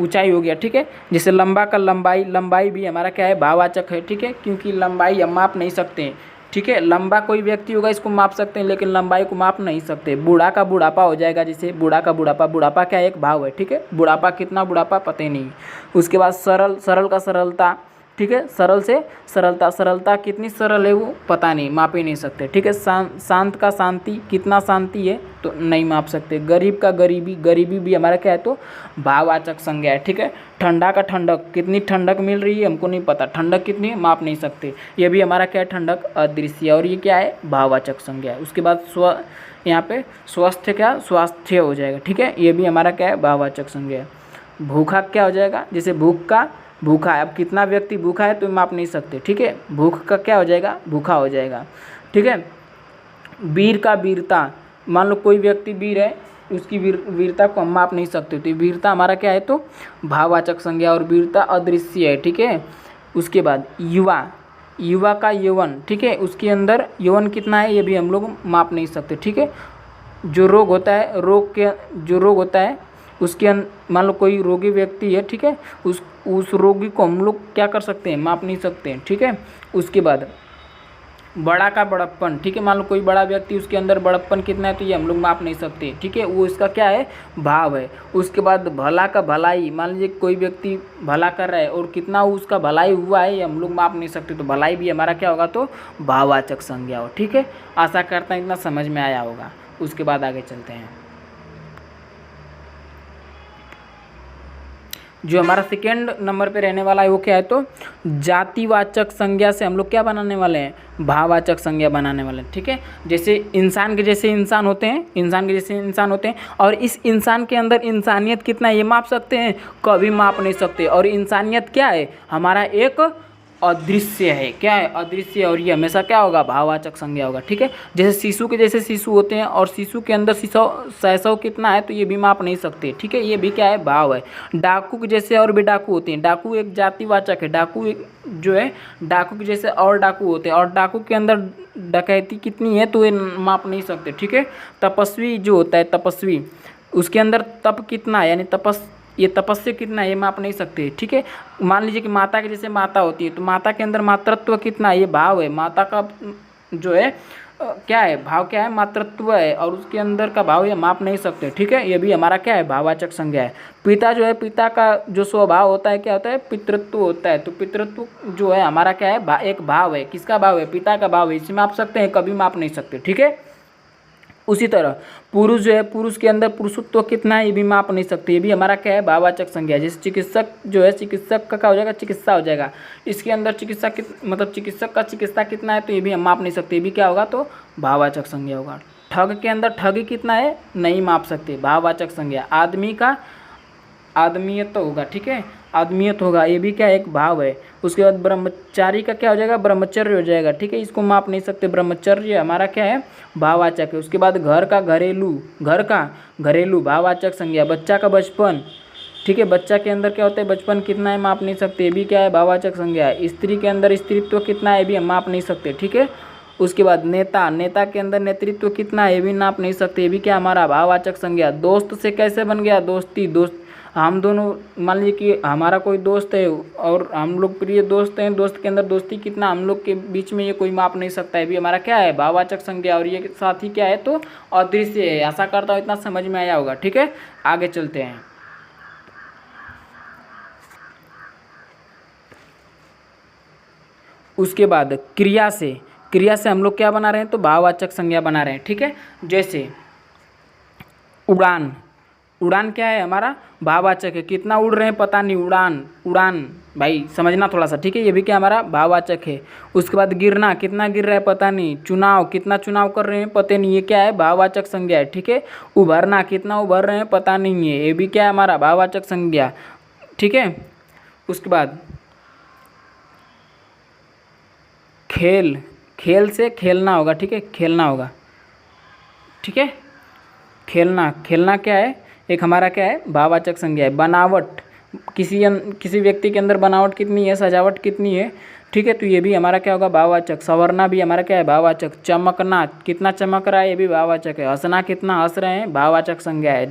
ऊंचाई हो गया। ठीक है, जैसे लंबा का लंबाई भी हमारा क्या है, भाववाचक है। ठीक है, क्योंकि लंबाई हम माप नहीं सकते हैं। ठीक है, लंबा कोई व्यक्ति होगा इसको माप सकते हैं, लेकिन लंबाई को माप नहीं सकते। बूढ़ा का बुढ़ापा हो जाएगा, जैसे बूढ़ा का बुढ़ापा क्या है, एक भाव है। ठीक है, बुढ़ापा कितना बुढ़ापा पता ही नहीं। उसके बाद सरल का सरलता। ठीक है। सरल से सरलता, सरलता कितनी सरल है वो पता नहीं, माप ही नहीं सकते, ठीक है। शांत का शांति, कितना शांति है तो नहीं माप सकते। गरीब का गरीबी, गरीबी भी हमारा क्या है तो भाववाचक संज्ञा है, ठीक है। ठंडा का ठंडक, कितनी ठंडक मिल रही है हमको नहीं पता, ठंडक कितनी है माप नहीं सकते, ये भी हमारा क्या है ठंडक अदृश्य, और ये क्या है भाववाचक संज्ञा है। उसके बाद यहाँ पे स्वस्थ क्या स्वास्थ्य हो जाएगा, ठीक है, ये भी हमारा क्या है भाववाचक संज्ञा है। भूखा क्या हो जाएगा, जैसे भूख का भूखा है, अब कितना व्यक्ति भूखा है तो माप नहीं सकते, ठीक है। भूख का क्या हो जाएगा भूखा हो जाएगा, ठीक है। वीर का वीरता, मान लो कोई व्यक्ति वीर है, उसकी वीरता को हम माप नहीं सकते, तो वीरता हमारा क्या है तो भाववाचक संज्ञा, और वीरता अदृश्य है, ठीक है। उसके बाद युवा, युवा का यौवन, ठीक है, उसके अंदर यौवन कितना है ये भी हम लोग माप नहीं सकते, ठीक है। जो रोग होता है, जो रोग होता है उसके मान लो कोई रोगी व्यक्ति है, ठीक है, उस रोगी को हम लोग क्या कर सकते हैं माप नहीं सकते हैं, ठीक है। उसके बाद बड़ा का बड़प्पन, ठीक है, मान लो कोई बड़ा व्यक्ति, उसके अंदर बड़प्पन कितना है तो ये हम लोग माप नहीं सकते, ठीक है, वो इसका क्या है भाव है। उसके बाद भला का भलाई, मान लीजिए कोई व्यक्ति भला कर रहा है और कितना उसका भलाई हुआ है ये हम लोग माप नहीं सकते, तो भलाई भी हमारा क्या होगा तो भाववाचक संज्ञा हो, ठीक है। आशा करता हूँ इतना समझ में आया होगा। उसके बाद आगे चलते हैं, जो हमारा सेकेंड नंबर पे रहने वाला है वो क्या है तो जातिवाचक संज्ञा से हम लोग क्या बनाने वाले हैं भाववाचक संज्ञा बनाने वाले हैं, ठीक है। जैसे इंसान के जैसे इंसान होते हैं, इंसान के जैसे इंसान होते हैं, और इस इंसान के अंदर इंसानियत कितना है ये माप सकते हैं, कभी माप नहीं सकते। और इंसानियत क्या है हमारा एक अदृश्य है, क्या है अदृश्य, और ये हमेशा क्या होगा भाववाचक संज्ञा होगा, ठीक है। जैसे शिशु के जैसे शिशु होते हैं और शिशु के अंदर शैशव कितना है तो ये भी माप नहीं सकते, ठीक है, ये भी क्या है भाव है। डाकू के जैसे और भी डाकू होते हैं, डाकू एक जातिवाचक है, डाकू एक जो है डाकू के जैसे और डाकू होते हैं, और डाकू के अंदर डकैती कितनी है तो ये माप नहीं सकते, ठीक है। तपस्वी जो होता है तपस्वी, उसके अंदर तप कितना है यानी ये तपस्या कितना है ये माप नहीं सकते, ठीक है। मान लीजिए कि माता के जैसे माता होती है तो माता के अंदर मातृत्व कितना है ये भाव है, माता का जो है क्या है भाव, क्या है मातृत्व है, और उसके अंदर का भाव ये माप नहीं सकते, ठीक है। ये भी हमारा क्या है भाववाचक संज्ञा है। पिता जो है, पिता का जो स्वभाव होता है क्या होता है पितृत्व होता है, तो पितृत्व जो है हमारा क्या है एक भाव है, किसका भाव है पिता का भाव है, इसे माप सकते हैं कभी माप नहीं सकते, ठीक है। उसी तरह पुरुष जो है, पुरुष के अंदर पुरुषत्व कितना है ये भी माप नहीं सकते, ये भी हमारा क्या है भाववाचक संज्ञा है। जैसे चिकित्सक जो है, चिकित्सक का क्या हो जाएगा चिकित्सा हो जाएगा, इसके अंदर चिकित्सा मतलब चिकित्सक का चिकित्सा कितना है तो ये भी हम माप नहीं सकते, ये भी क्या होगा तो भाववाचक संज्ञा होगा। ठग के अंदर ठगी कितना है नहीं माप सकते, भाववाचक संज्ञा। आदमी का आदमियत तो होगा, ठीक है, आदमियत होगा, ये भी क्या एक भाव है। उसके बाद ब्रह्मचारी का क्या हो जाएगा ब्रह्मचर्य हो जाएगा, ठीक है, इसको माप नहीं सकते, ब्रह्मचर्य हमारा क्या है भाववाचक है। उसके बाद घर का घरेलू भाववाचक संज्ञा। बच्चा का बचपन, ठीक है, बच्चा के अंदर क्या होता है बचपन कितना है माप नहीं सकते, ये भी क्या है भाववाचक संज्ञा है। स्त्री के अंदर स्त्रीत्व कितना है ये भी हम माप नहीं सकते, ठीक है। उसके बाद नेता के अंदर नेतृत्व कितना है ये भी नाप नहीं सकते, ये भी क्या हमारा भाववाचक संज्ञा। दोस्त से कैसे बन गया दोस्ती, दोस्त हम दोनों मान लीजिए कि हमारा कोई दोस्त है और हम लोग प्रिय दोस्त हैं, दोस्त के अंदर दोस्ती कितना हम लोग के बीच में ये कोई माप नहीं सकता है, भी हमारा क्या है भाववाचक संज्ञा, और ये साथ ही क्या है तो अदृश्य है। आशा करता हूँ इतना समझ में आया होगा, ठीक है। आगे चलते हैं, उसके बाद क्रिया से हम लोग क्या बना रहे हैं तो भाववाचक संज्ञा बना रहे हैं, ठीक है। जैसे उड़ान क्या है हमारा भाववाचक है, कितना उड़ रहे हैं पता नहीं, उड़ान भाई समझना थोड़ा सा, ठीक है, ये भी क्या हमारा भाववाचक है। उसके बाद गिरना, कितना गिर रहा है पता नहीं, चुनाव कितना चुनाव कर रहे हैं पता नहीं, ये क्या है भाववाचक संज्ञा है, ठीक है। उभरना, कितना उभर रहे हैं पता नहीं है, ये भी क्या है हमारा भाववाचक संज्ञा, ठीक है। उसके बाद खेल से खेलना होगा, ठीक है, खेलना होगा, ठीक है। खेलना क्या है एक हमारा क्या है भाववाचक संज्ञा है। बनावट, किसी व्यक्ति के अंदर बनावट कितनी है, सजावट कितनी है, ठीक है, तो ये भी हमारा क्या होगा भाववाचक। संवरना भी हमारा क्या है भाववाचक। चमकना, कितना चमक रहा है ये भी भाववाचक है। हंसना, कितना हंस रहे हैं भाववाचक संज्ञा है।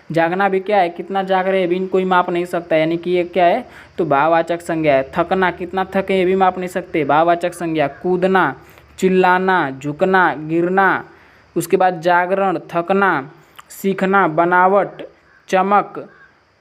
जागना भी क्या है, कितना जाग रहे हैं भी कोई माप नहीं सकता, यानी कि ये क्या है तो भाववाचक संज्ञा है। थकना, कितना थके ये भी माप नहीं सकते, भाववाचक संज्ञा। कूदना, चिल्लाना, झुकना, गिरना, उसके बाद जागरण, थकना, सीखना, बनावट, चमक,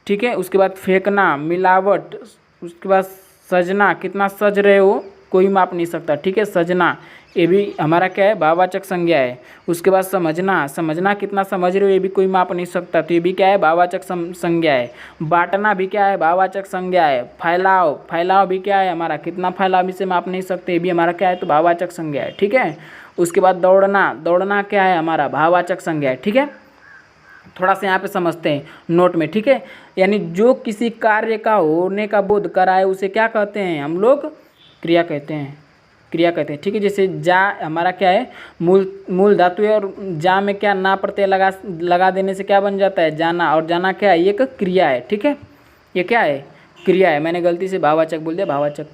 ठीक है। उसके बाद फेंकना, मिलावट, उसके बाद सजना, कितना सज रहे हो, कोई माप नहीं सकता, ठीक है। सजना ये भी हमारा क्या है, भाववाचक संज्ञा है। उसके बाद समझना, समझना कितना समझ रहे हो, ये भी कोई माप नहीं सकता, तो ये भी क्या है, भाववाचक संज्ञा है। बांटना भी क्या है, भाववाचक संज्ञा है। फैलाव, फैलाव भी क्या है हमारा, कितना फैलाव इसे माप नहीं सकते, ये भी हमारा क्या है, तो भाववाचक संज्ञा है, ठीक है। उसके बाद दौड़ना, दौड़ना क्या है हमारा, भाववाचक संज्ञा है, ठीक है। थोड़ा सा यहाँ पे समझते हैं नोट में, ठीक है। यानी जो किसी कार्य का होने का बोध कराए उसे क्या कहते हैं हम लोग, क्रिया कहते हैं, क्रिया कहते हैं, ठीक है। जैसे जा हमारा क्या है, मूल धातु है, और जा में क्या ना प्रत्यय लगा देने से क्या बन जाता है, जाना, और जाना क्या है, ये एक क्रिया है, ठीक है। ये क्या है, क्रिया है। मैंने गलती से भाववाचक बोल दिया, भाववाचक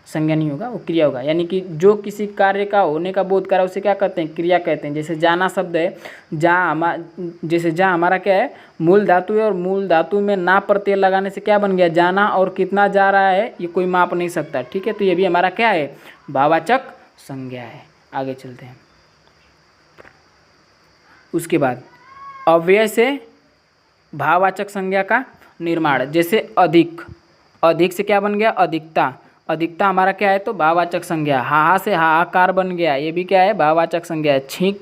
संज्ञा नहीं होगा, वो क्रिया होगा। यानी कि जो किसी कार्य का होने का बोध करा उसे क्या कहते हैं, क्रिया कहते हैं। जैसे जाना शब्द है, जैसे जा हमारा क्या है, मूल धातु है, और मूल धातु में ना प्रत्यय लगाने से क्या बन गया, जाना, और कितना जा रहा है ये कोई माप नहीं सकता, ठीक है। तो ये भी हमारा क्या है, भाववाचक संज्ञा है। आगे चलते हैं। उसके बाद अव्यय से भाववाचक संज्ञा का निर्माण। जैसे अधिक, अधिक से क्या बन गया, अधिकता, अधिकता हमारा क्या है, तो भाववाचक संज्ञा। हाहा से हाहाकार बन गया, ये भी क्या है, भाववाचक संज्ञा है। छींक,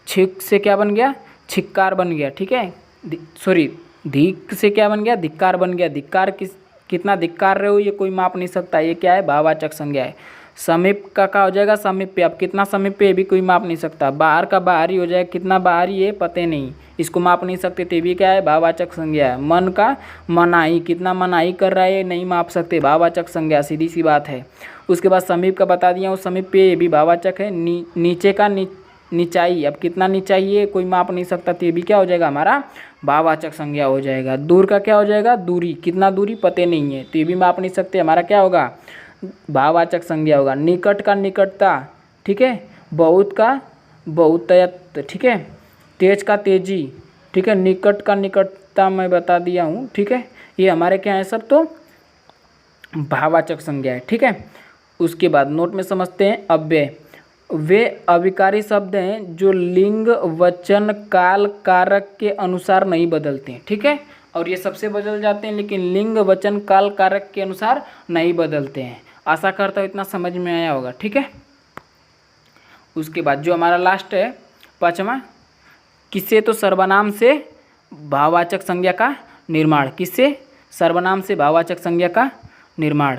छींक से क्या बन गया, छिक्कार बन गया, ठीक है। सॉरी, धिक से क्या बन गया, धिक्कार बन गया। धिक्कार कितना धिक्कार रहे हो ये कोई माप नहीं सकता, ये क्या है, भाववाचक संज्ञा है। समीप का क्या हो जाएगा, समीप्य, अब कितना समीप्य ये भी कोई माप नहीं सकता। बाहर का बाहरी हो जाएगा, कितना बाहरी है पते नहीं, इसको माप नहीं सकते, तो ये भी क्या है, भाववाचक संज्ञा है। मन का मनाही, कितना मनाही कर रहा है ये नहीं माप सकते, भाववाचक संज्ञा, सीधी सी बात है। उसके बाद समीप का बता दिया हूँ, समीप्य ये भी भाववाचक है। नीचे का नीचाई, अब कितना नीचाई है कोई माप नहीं सकता, तो ये भी क्या हो जाएगा, हमारा भाववाचक संज्ञा हो जाएगा। दूर का क्या हो जाएगा, दूरी, कितना दूरी पते नहीं है, तो ये भी माप नहीं सकते, हमारा क्या होगा, भाववाचक संज्ञा होगा। निकट का निकटता, ठीक है। बहुत का बहुतयत, ठीक है। तेज का तेजी, ठीक है। निकट का निकटता मैं बता दिया हूँ, ठीक है। ये हमारे क्या है, सब तो भाववाचक संज्ञा है, ठीक है। उसके बाद नोट में समझते हैं अव्यय। वे अविकारी शब्द हैं जो लिंग, वचन, काल, कारक के अनुसार नहीं बदलते हैं, ठीक है। और ये सबसे बदल जाते हैं, लेकिन लिंग, वचन, काल, कारक के अनुसार नहीं बदलते हैं। आशा करता हूँ इतना समझ में आया होगा, ठीक है। उसके बाद जो हमारा लास्ट है, पाँचवा, किससे, तो सर्वनाम से भाववाचक संज्ञा का निर्माण। किससे, सर्वनाम से भाववाचक संज्ञा का निर्माण,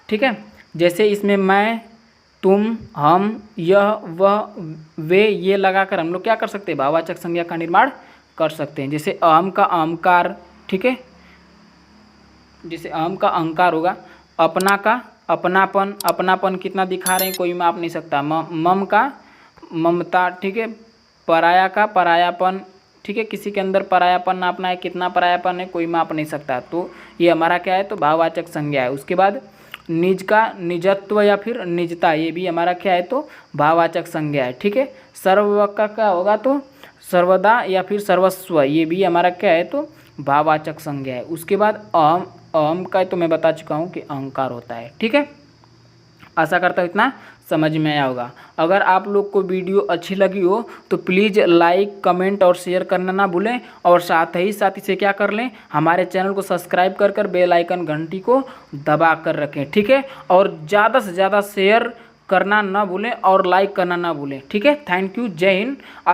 ठीक है। जैसे इसमें मैं, तुम, हम, यह, वह, वे, ये लगाकर हम लोग क्या कर सकते हैं, भाववाचक संज्ञा का निर्माण कर सकते हैं। जैसे अहम का अहंकार, ठीक है। जैसे अहम का अहंकार होगा। अपना का अपनापन, अपनापन कितना दिखा रहे हैं कोई माप नहीं सकता। मम का ममता, ठीक है। पराया का परायापन, ठीक है। किसी के अंदर परायापन नापना है, कितना परायापन है कोई माप नहीं सकता, तो ये हमारा क्या है, तो भाववाचक संज्ञा है। उसके बाद निज का निजत्व या फिर निजता, ये भी हमारा क्या है, तो भाववाचक संज्ञा है, ठीक है। सर्व का क्या होगा, तो सर्वदा या फिर सर्वस्व, ये भी हमारा क्या है, तो भाववाचक संज्ञा है। उसके बाद अहम, अहम का तो मैं बता चुका हूँ कि अहंकार होता है, ठीक है। आशा करता हूँ इतना समझ में आया होगा। अगर आप लोग को वीडियो अच्छी लगी हो तो प्लीज़ लाइक, कमेंट और शेयर करना ना भूलें, और साथ ही इसे क्या कर लें, हमारे चैनल को सब्सक्राइब कर बेल आइकन घंटी को दबा कर रखें, ठीक है। और ज़्यादा से ज़्यादा शेयर करना ना भूलें और लाइक करना ना भूलें, ठीक है। थैंक यू, जय हिंद।